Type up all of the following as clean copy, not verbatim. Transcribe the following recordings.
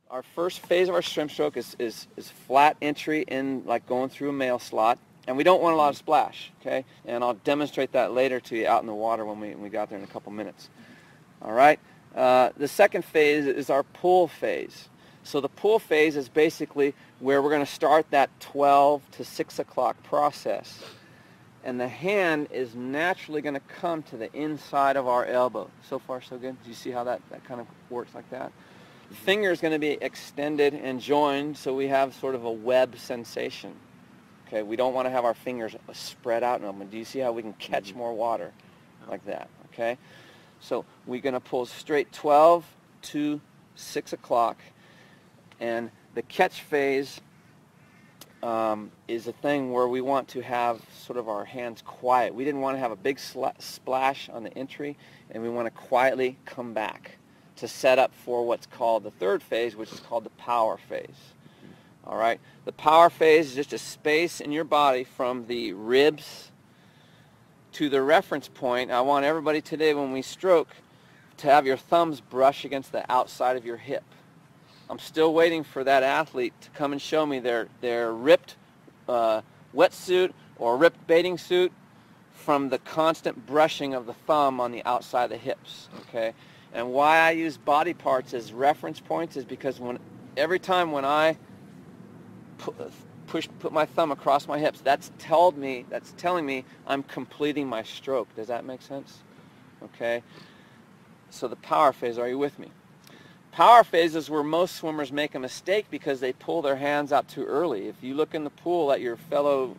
Our first phase of our swim stroke is flat entry in, like going through a male slot, and we don't want a lot of splash, okay? And I'll demonstrate that later to you out in the water when we got there in a couple minutes. All right? The second phase is our pull phase. So the pull phase is basically where we're going to start that 12 to 6 o'clock process. And the hand is naturally going to come to the inside of our elbow. So far, so good? Do you see how that kind of works like that? The finger is going to be extended and joined, so we have sort of a web sensation. Okay, we don't want to have our fingers spread out and open. Do you see how we can catch more water like that? Okay, so we're going to pull straight 12 to 6 o'clock, and the catch phase is a thing where we want to have sort of our hands quiet. We didn't want to have a big splash on the entry, and we want to quietly come back to set up for what's called the third phase, which is called the power phase. All right, the power phase is just a space in your body from the ribs to the reference point. I want everybody today, when we stroke, to have your thumbs brush against the outside of your hip. I'm still waiting for that athlete to come and show me their ripped wetsuit or ripped bathing suit from the constant brushing of the thumb on the outside of the hips. Okay, and why I use body parts as reference points is because every time when I put my thumb across my hips, that's telling me I'm completing my stroke. Does that make sense? Okay, so the power phase, are you with me? Power phase is where most swimmers make a mistake because they pull their hands out too early. If you look in the pool at your fellow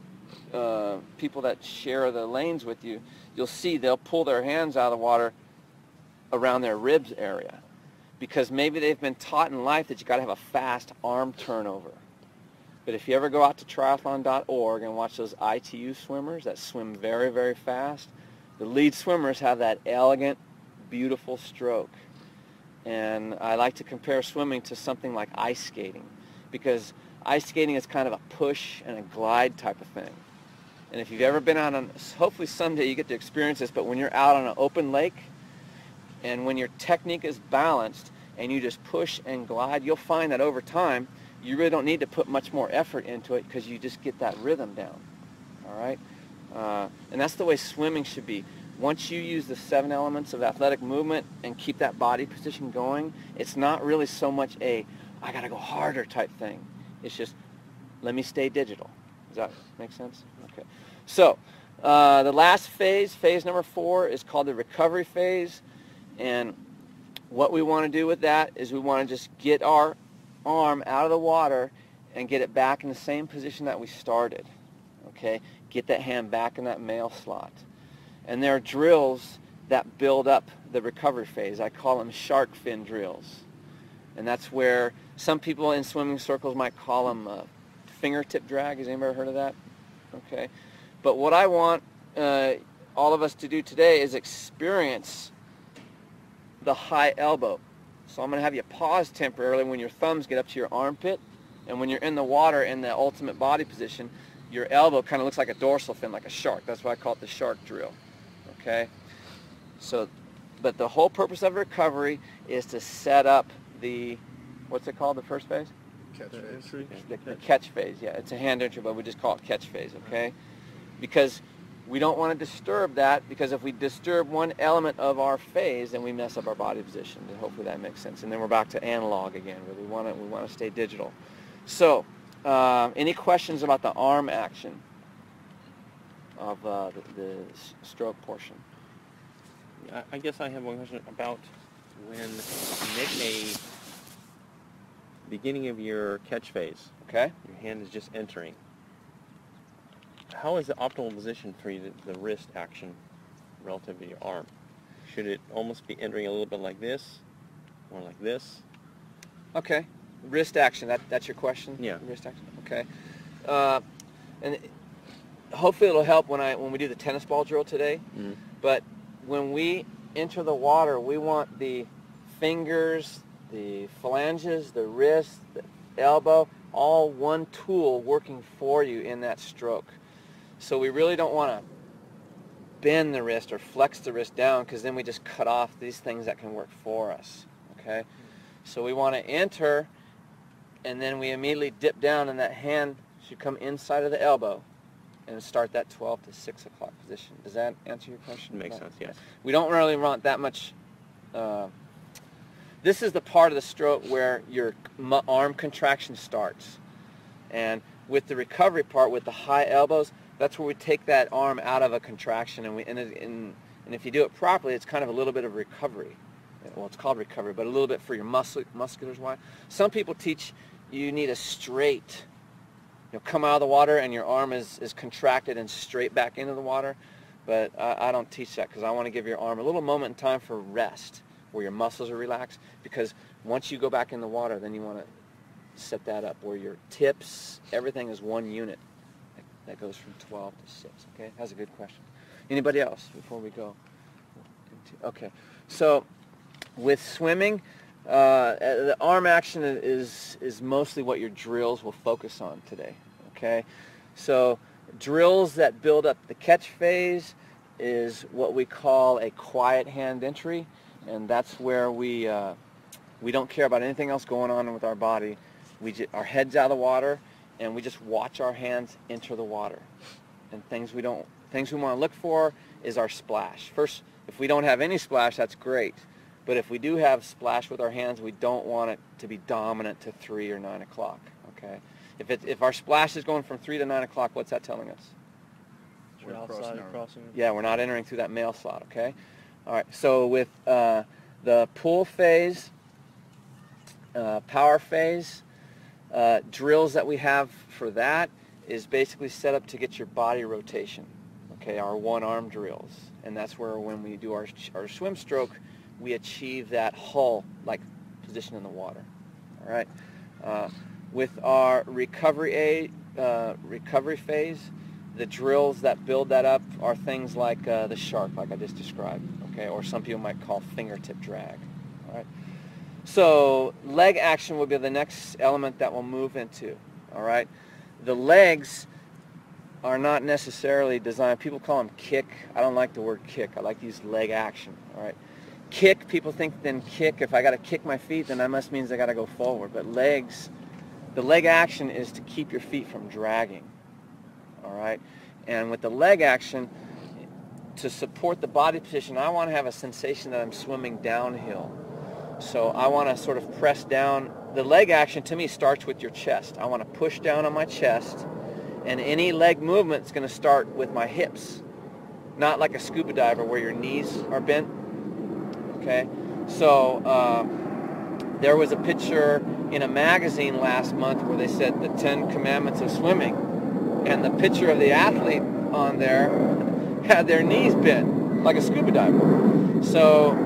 people that share the lanes with you, you'll see they'll pull their hands out of the water around their ribs area because maybe they've been taught in life that you got to have a fast arm turnover. But if you ever go out to triathlon.org and watch those ITU swimmers that swim very, very fast, the lead swimmers have that elegant, beautiful stroke. And I like to compare swimming to something like ice skating because ice skating is kind of a push and a glide type of thing. And if you've ever been out on, hopefully someday you get to experience this, but when you're out on an open lake and when your technique is balanced and you just push and glide, you'll find that over time you really don't need to put much more effort into it because you just get that rhythm down. All right? And that's the way swimming should be. Once you use the 7 elements of athletic movement and keep that body position going, it's not really so much a, I got to go harder type thing. It's just, let me stay digital. Does that make sense? Okay. So, the last phase, phase number 4, is called the recovery phase. And what we want to do with that is we want to just get our arm out of the water and get it back in the same position that we started. Okay? Get that hand back in that male slot. And there are drills that build up the recovery phase. I call them shark fin drills. And that's where some people in swimming circles might call them fingertip drag. Has anybody heard of that? Okay. But what I want all of us to do today is experience the high elbow. So I'm going to have you pause temporarily when your thumbs get up to your armpit. And when you're in the water in the ultimate body position, your elbow kind of looks like a dorsal fin, like a shark. That's why I call it the shark drill. Okay? So, but the whole purpose of recovery is to set up the, what's it called, the first phase? Catch phase. The catch phase, yeah. It's a hand entry, but we just call it catch phase, okay? Because we don't want to disturb that, because if we disturb one element of our phase, then we mess up our body position. And hopefully that makes sense. And then we're back to analog again, where we want to stay digital. So, any questions about the arm action of the stroke portion? I guess I have one question about when you make a beginning of your catch phase. Okay. Your hand is just entering. How is the optimal position for you, the wrist action relative to your arm? Should it almost be entering a little bit like this, or like this? Okay. Wrist action, that's your question? Yeah. Wrist action, okay. And hopefully it'll help when we do the tennis ball drill today. Mm-hmm. But when we enter the water, we want the fingers, the phalanges, the wrist, the elbow, all one tool working for you in that stroke. So we really don't want to bend the wrist or flex the wrist down, because then we just cut off these things that can work for us. Okay? So we want to enter and then we immediately dip down, and that hand should come inside of the elbow and start that 12 to 6 o'clock position. Does that answer your question? Makes sense, yes. We don't really want that much. This is the part of the stroke where your arm contraction starts. And with the recovery part, with the high elbows, that's where we take that arm out of a contraction. And if you do it properly, it's kind of a little bit of recovery. Well, it's called recovery, but a little bit for your musculars. Why? Some people teach you need a straight, come out of the water and your arm is contracted and straight back into the water. But I don't teach that, because I want to give your arm a little moment in time for rest, where your muscles are relaxed, because once you go back in the water, then you want to set that up where your tips, everything is one unit. That goes from 12 to 6, okay? That's a good question. Anybody else before we go? Okay, so with swimming, the arm action is mostly what your drills will focus on today, okay? So drills that build up the catch phase is what we call a quiet hand entry, and that's where we don't care about anything else going on with our body. Our head's out of the water, and we just watch our hands enter the water. And things we want to look for is our splash. First, if we don't have any splash, that's great. But if we do have splash with our hands, we don't want it to be dominant to 3 or 9 o'clock. Okay. If our splash is going from 3 to 9 o'clock, what's that telling us? We're outside crossing. Yeah, we're not entering through that male slot. Okay. All right. So with the pull phase, power phase, drills that we have for that is basically set up to get your body rotation. Okay, our one-arm drills, and that's where when we do our swim stroke, we achieve that hull-like position in the water. All right. With our recovery phase, the drills that build that up are things like the shark, like I just described. Okay, or some people might call fingertip drag. All right. So leg action will be the next element that we'll move into. All right. The legs are not necessarily designed. People call them kick. I don't like the word kick. I like to use leg action. All right. Kick, people think then kick. If I got to kick my feet, then that must means I got to go forward. But legs, the leg action is to keep your feet from dragging. All right. And with the leg action, to support the body position, I want to have a sensation that I'm swimming downhill. So I want to sort of press down. The leg action to me starts with your chest. I want to push down on my chest, and any leg movement is going to start with my hips, not like a scuba diver where your knees are bent. Okay, so there was a picture in a magazine last month where they said the 10 commandments of swimming, and the picture of the athlete on there had their knees bent like a scuba diver. So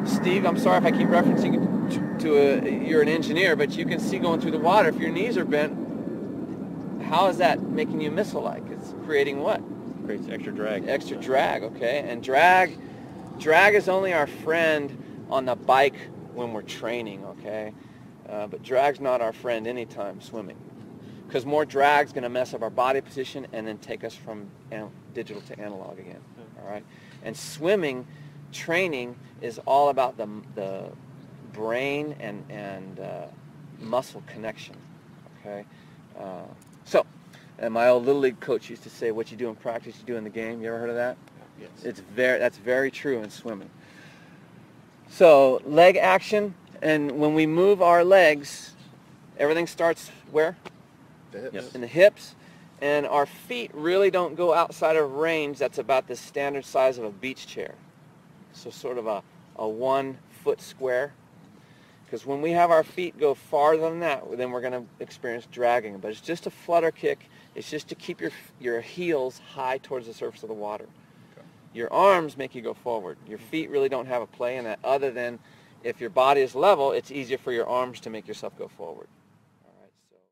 Steve, I'm sorry if I keep referencing you're an engineer, but you can see going through the water, if your knees are bent, how is that making you missile-like? It's creating what? Creates extra drag. Extra drag, okay. And drag is only our friend on the bike when we're training, okay. But drag's not our friend anytime swimming, because more drag's going to mess up our body position and then take us from digital to analog again. All right. And swimming training is all about the brain and muscle connection. Okay. And my old Little League coach used to say, what you do in practice, you do in the game. You ever heard of that? Yes. That's very true in swimming. So leg action, and when we move our legs, everything starts where? The hips. Yep. In the hips. And our feet really don't go outside of range. That's about the standard size of a beach chair. So sort of a 1 foot square. Because when we have our feet go farther than that, then we're going to experience dragging. But it's just a flutter kick. It's just to keep your heels high towards the surface of the water. Okay. Your arms make you go forward. Your feet really don't have a play in that, other than if your body is level, it's easier for your arms to make yourself go forward.